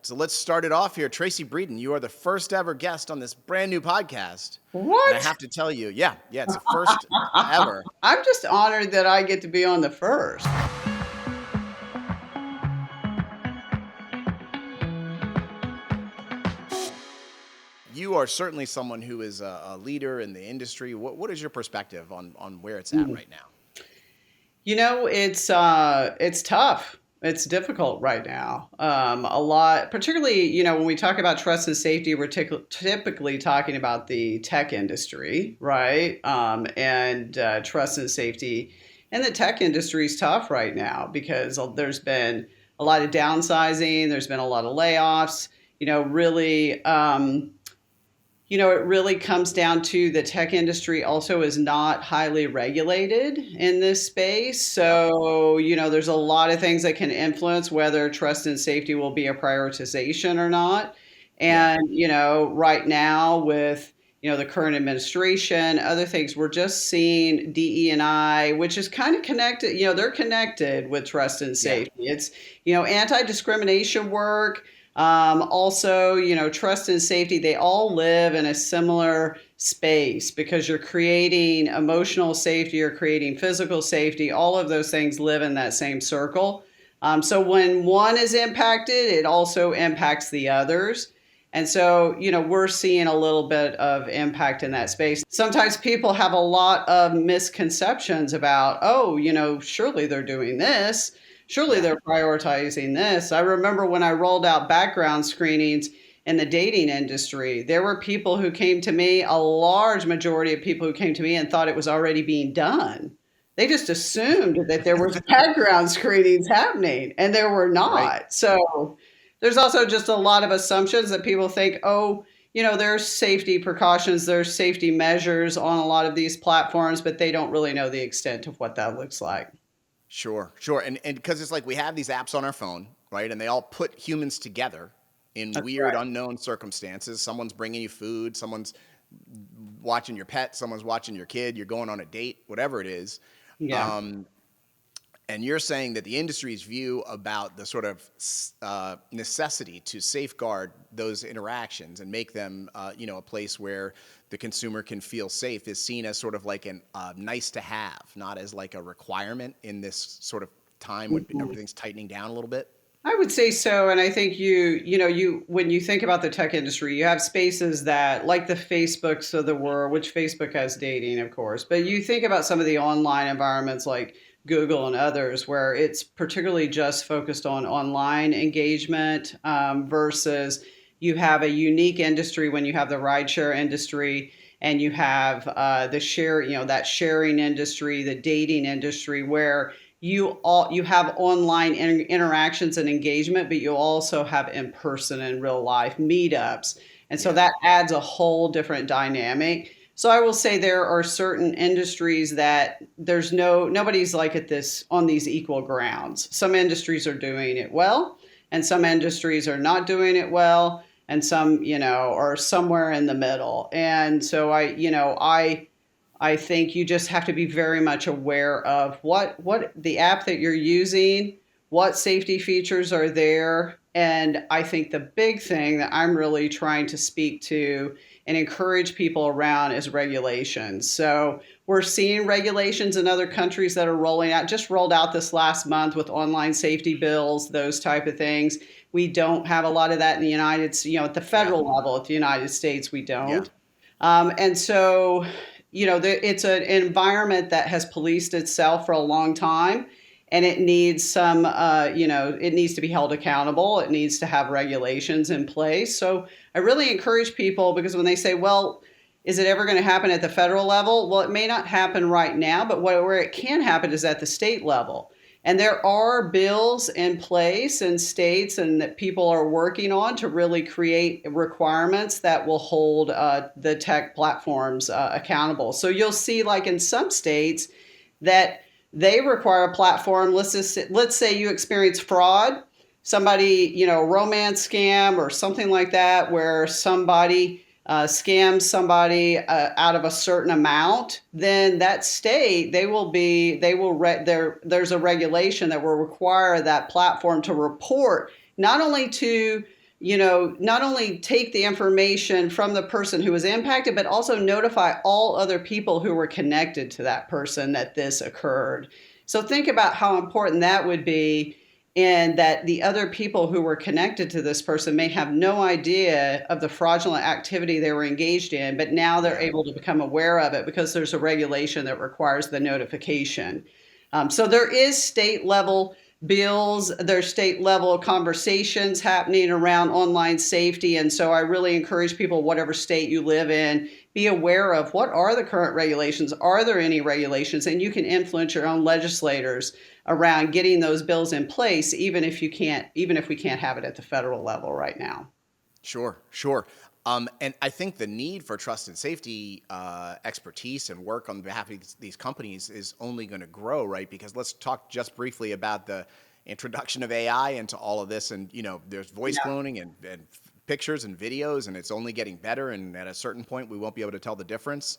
So let's start it off here. Tracey Breeden, you are the first ever guest on this brand new podcast. And I What? have to tell you, yeah, it's the first ever. I'm just honored that I get to be on the first. You are certainly someone who is a leader in the industry. What is your perspective on where it's at right now? It's tough. It's difficult right now. A lot, particularly, when we talk about trust and safety, we're typically talking about the tech industry, right? And trust and safety. And the tech industry is tough right now because there's been a lot of downsizing, there's been a lot of layoffs, really. It really comes down to the tech industry also is not highly regulated in this space. Yep. So, there's a lot of things that can influence whether trust and safety will be a prioritization or not. Yeah. And, right now with, the current administration, other things, we're just seeing DE&I, which is kind of connected, they're connected with trust and Yeah. safety. It's, anti-discrimination work, also, trust and safety, they all live in a similar space because you're creating emotional safety, you're creating physical safety. All of those things live in that same circle. So when one is impacted, it also impacts the others. And so, we're seeing a little bit of impact in that space. Sometimes people have a lot of misconceptions about, oh, surely they're doing this. Surely Yeah. they're prioritizing this. I remember when I rolled out background screenings in the dating industry, there were people who came to me, a large majority of people who came to me and thought it was already being done. They just assumed that there was background screenings happening and there were Right. not. So there's also just a lot of assumptions that people think, oh, there's safety precautions, there's safety measures on a lot of these platforms, but they don't really know the extent of what that looks like. Sure. And because it's like we have these apps on our phone, right? And they all put humans together in That's weird, right. unknown circumstances. Someone's bringing you food, someone's watching your pet, someone's watching your kid, you're going on a date, whatever it is. Yeah. Um, and you're saying that the industry's view about the sort of necessity to safeguard those interactions and make them, a place where the consumer can feel safe is seen as sort of like an nice to have, not as like a requirement in this sort of time when Mhm. everything's tightening down a little bit. I would say so, and I think when you think about the tech industry, you have spaces that like the Facebooks of the world, which Facebook has dating, of course, but you think about some of the online environments like Google and others, where it's particularly just focused on online engagement versus you have a unique industry when you have the rideshare industry and you have the share, that sharing industry, the dating industry, where you have online interactions and engagement, but you also have in person and real life meetups, and so Yeah. that adds a whole different dynamic. So I will say there are certain industries that nobody's like at this on these equal grounds. Some industries are doing it well, and some industries are not doing it well, and some are somewhere in the middle. And so I think you just have to be very much aware of what the app that you're using, what safety features are there. And I think the big thing that I'm really trying to speak to and encourage people around is regulations. So we're seeing regulations in other countries that are rolling out, just rolled out this last month with online safety bills, those type of things. We don't have a lot of that in the at the Yeah. federal level, at the United States, we Yeah. don't. And so it's an environment that has policed itself for a long time, and it needs it needs to be held accountable. It needs to have regulations in place. So I really encourage people because when they say, well, is it ever going to happen at the federal level? Well, it may not happen right now, but where it can happen is at the state level. And there are bills in place in states and that people are working on to really create requirements that will hold the tech platforms accountable. So you'll see, like in some states, that they require a platform. Let's say you experience fraud, somebody, romance scam or something like that, where somebody scams somebody out of a certain amount, then that state there's a regulation that will require that platform to report not only to not only take the information from the person who was impacted, but also notify all other people who were connected to that person that this occurred. So think about how important that would be, and that the other people who were connected to this person may have no idea of the fraudulent activity they were engaged in, but now they're Yeah. able to become aware of it because there's a regulation that requires the notification. So there is state level bills, there's state level conversations happening around online safety. And so I really encourage people, whatever state you live in, be aware of what are the current regulations. Are there any regulations? And you can influence your own legislators around getting those bills in place, even if we can't have it at the federal level right now. Sure, sure. And I think the need for trust and safety expertise and work on behalf of these companies is only going to grow, right? Because let's talk just briefly about the introduction of AI into all of this. And, there's voice Yeah, cloning and pictures and videos, and it's only getting better. And at a certain point, we won't be able to tell the difference.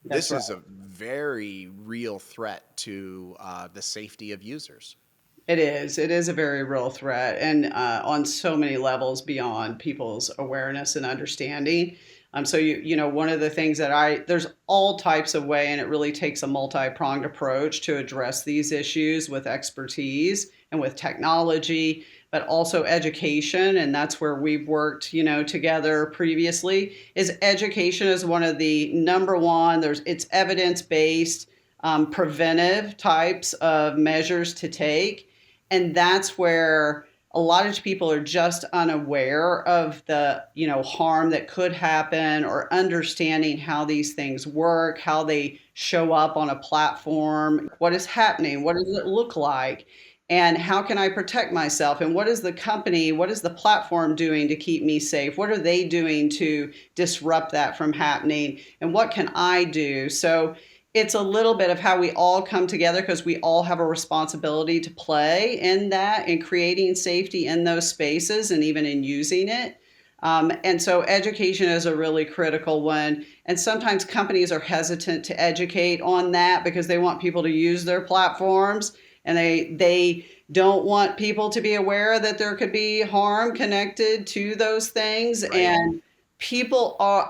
that's This right. is a very real threat to the safety of users. It is. It is a very real threat, and on so many levels beyond people's awareness and understanding. So one of the things that there's all types of way, and it really takes a multi-pronged approach to address these issues with expertise and with technology, but also education, and that's where we've worked, together previously. Is education is one of the number one. It's evidence based, preventive types of measures to take, and that's where a lot of people are just unaware of the harm that could happen, or understanding how these things work, how they show up on a platform, what is happening, what does it look like, and how can I protect myself, and what is the platform doing to keep me safe, what are they doing to disrupt that from happening, and what can I do. So it's a little bit of how we all come together, because we all have a responsibility to play in that, in creating safety in those spaces and even in using it. And so education is a really critical one. And sometimes companies are hesitant to educate on that because they want people to use their platforms, and they don't want people to be aware that there could be harm connected to those things. Right. And people are,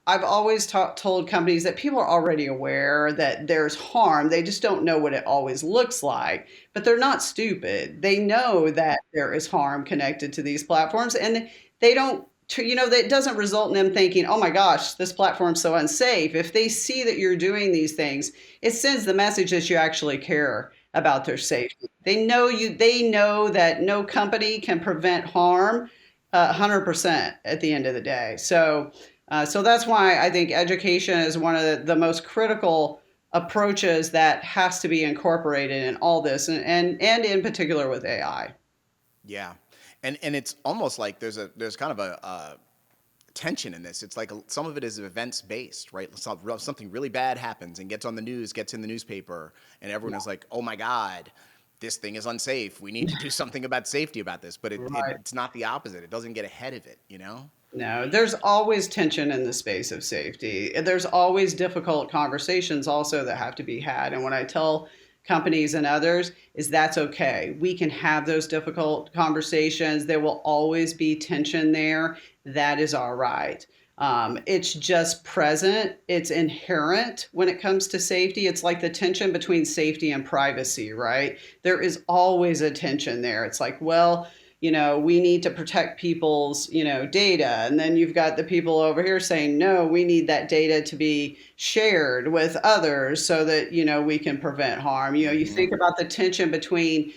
I've always told companies that people are already aware that there's harm. They just don't know what it always looks like, but they're not stupid. They know that there is harm connected to these platforms, and they don't, that doesn't result in them thinking, oh my gosh, this platform's so unsafe. If they see that you're doing these things, it sends the message that you actually care about their safety. They know that no company can prevent harm 100% at the end of the day. So that's why I think education is one of the most critical approaches that has to be incorporated in all this, and in particular with AI. Yeah. And it's almost like there's kind of a tension in this. It's like some of it is events based, right? Something really bad happens and gets on the news, gets in the newspaper, and everyone is like, "Oh my God, this thing is unsafe. We need to do something about safety about this." But Right. it's not the opposite. It doesn't get ahead of it. No, there's always tension in the space of safety. There's always difficult conversations also that have to be had. And what I tell companies and others is that's okay. We can have those difficult conversations. There will always be tension there. That is all right. It's just present. It's inherent when it comes to safety. It's like the tension between safety and privacy, right? There is always a tension there. It's like, well, we need to protect people's, data. And then you've got the people over here saying, no, we need that data to be shared with others so that, we can prevent harm. You Hmm. think about the tension between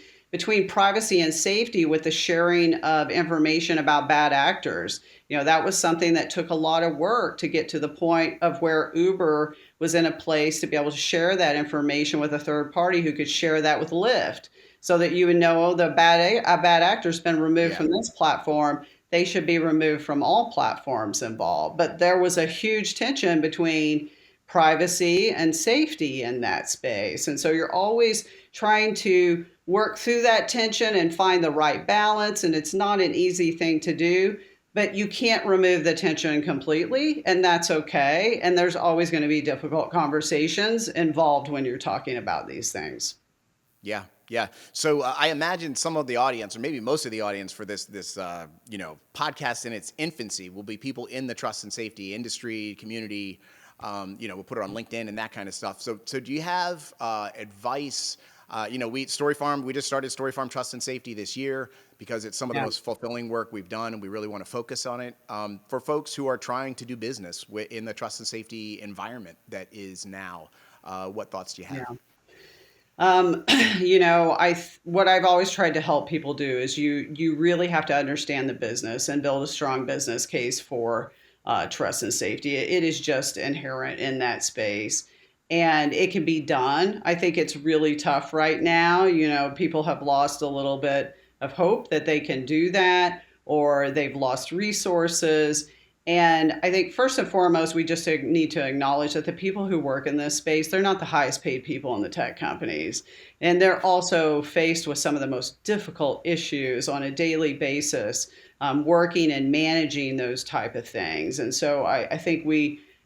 privacy and safety with the sharing of information about bad actors. That was something that took a lot of work to get to the point of where Uber was in a place to be able to share that information with a third party who could share that with Lyft, so that you would know, oh, a bad actor's been removed Yeah. from this platform. They should be removed from all platforms involved. But there was a huge tension between privacy and safety in that space. And so you're always trying to work through that tension and find the right balance. And it's not an easy thing to do, but you can't remove the tension completely, and that's okay. And there's always going to be difficult conversations involved when you're talking about these things. Yeah. Yeah. So I imagine some of the audience, or maybe most of the audience for this podcast in its infancy, will be people in the trust and safety industry community. We'll put it on LinkedIn and that kind of stuff. So do you have advice? We Story Farm. We just started Story Farm Trust and Safety this year because it's some of the Yeah. most fulfilling work we've done, and we really want to focus on it for folks who are trying to do business in the trust and safety environment that is now. What thoughts do you have? Yeah. What I've always tried to help people do is you really have to understand the business and build a strong business case for trust and safety. It is just inherent in that space, and it can be done. I think it's really tough right now. People have lost a little bit of hope that they can do that, or they've lost resources. And I think first and foremost, we just need to acknowledge that the people who work in this space, they're not the highest paid people in the tech companies. And they're also faced with some of the most difficult issues on a daily basis, working and managing those type of things. And so I think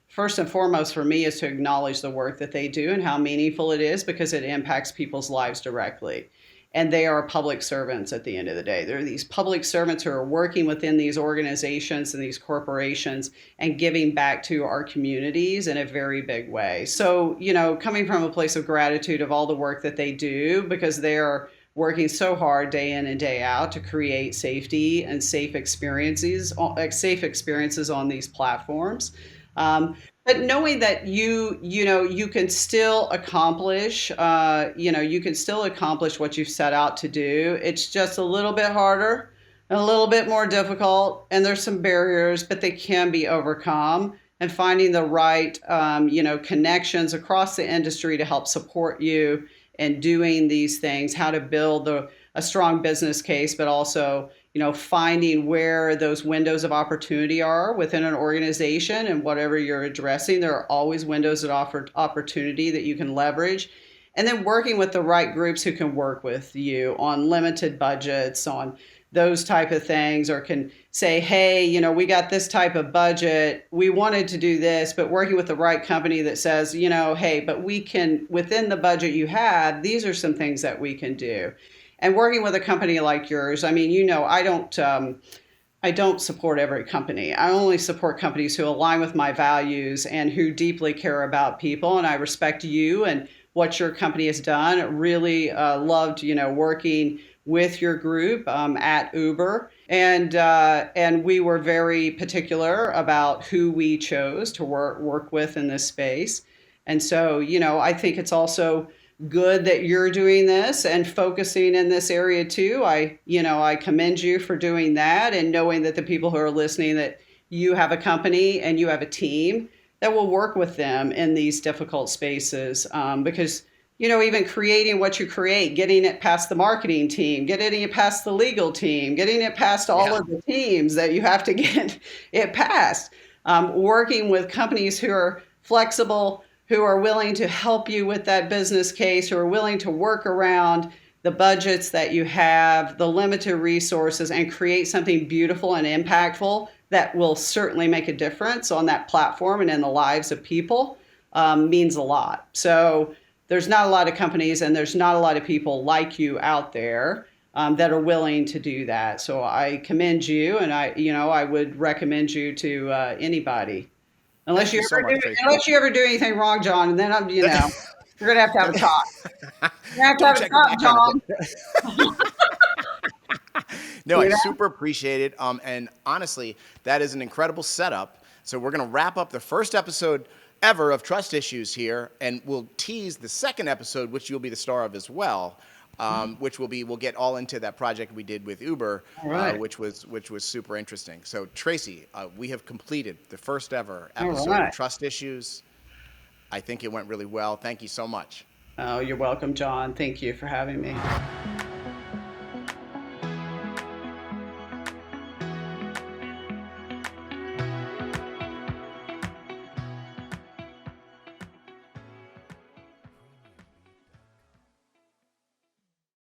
first and foremost for me, is to acknowledge the work that they do and how meaningful it is because it impacts people's lives directly. And they are public servants at the end of the day. They're these public servants who are working within these organizations and these corporations and giving back to our communities in a very big way. So, coming from a place of gratitude of all the work that they do, because they are working so hard day in and day out to create safety and safe experiences on these platforms. But knowing that you can still accomplish, you can still accomplish what you've set out to do. It's just a little bit harder and a little bit more difficult, and there's some barriers, but they can be overcome. And finding the right, connections across the industry to help support you in doing these things, how to build a strong business case, but also finding where those windows of opportunity are within an organization and whatever you're addressing. There are always windows of opportunity that you can leverage. And then working with the right groups who can work with you on limited budgets, on those type of things, or can say, hey, we got this type of budget. We wanted to do this, but working with the right company that says, hey, but we can, within the budget you have, these are some things that we can do. And working with a company like yours, I mean, I don't support every company. I only support companies who align with my values and who deeply care about people. And I respect you and what your company has done. Really loved, working with your group at Uber, and we were very particular about who we chose to work with in this space. And so, I think it's also good that you're doing this and focusing in this area too. I commend you for doing that and knowing that the people who are listening, that you have a company and you have a team that will work with them in these difficult spaces. Because, even creating what you create, getting it past the marketing team, getting it past the legal team, getting it past all Yeah. of the teams that you have to get it past, working with companies who are flexible, who are willing to help you with that business case, who are willing to work around the budgets that you have, the limited resources, and create something beautiful and impactful that will certainly make a difference on that platform and in the lives of people, means a lot. So there's not a lot of companies and there's not a lot of people like you out there that are willing to do that. So I commend you, and I would recommend you to anybody. Thank you so much, Tracy. Unless you ever do anything wrong, John, and then we're gonna have a talk. We're gonna have Don't to have a check the talk, back end of John. it. No, I You know? super appreciate it. And honestly, that is an incredible setup. So we're going to wrap up the first episode ever of Trust Issues here, and we'll tease the second episode, which you'll be the star of as well. We'll get all into that project we did with Uber, All right. which was super interesting. So Tracy, we have completed the first ever All episode of right. Trust Issues. I think it went really well. Thank you so much. Oh, you're welcome, John. Thank you for having me.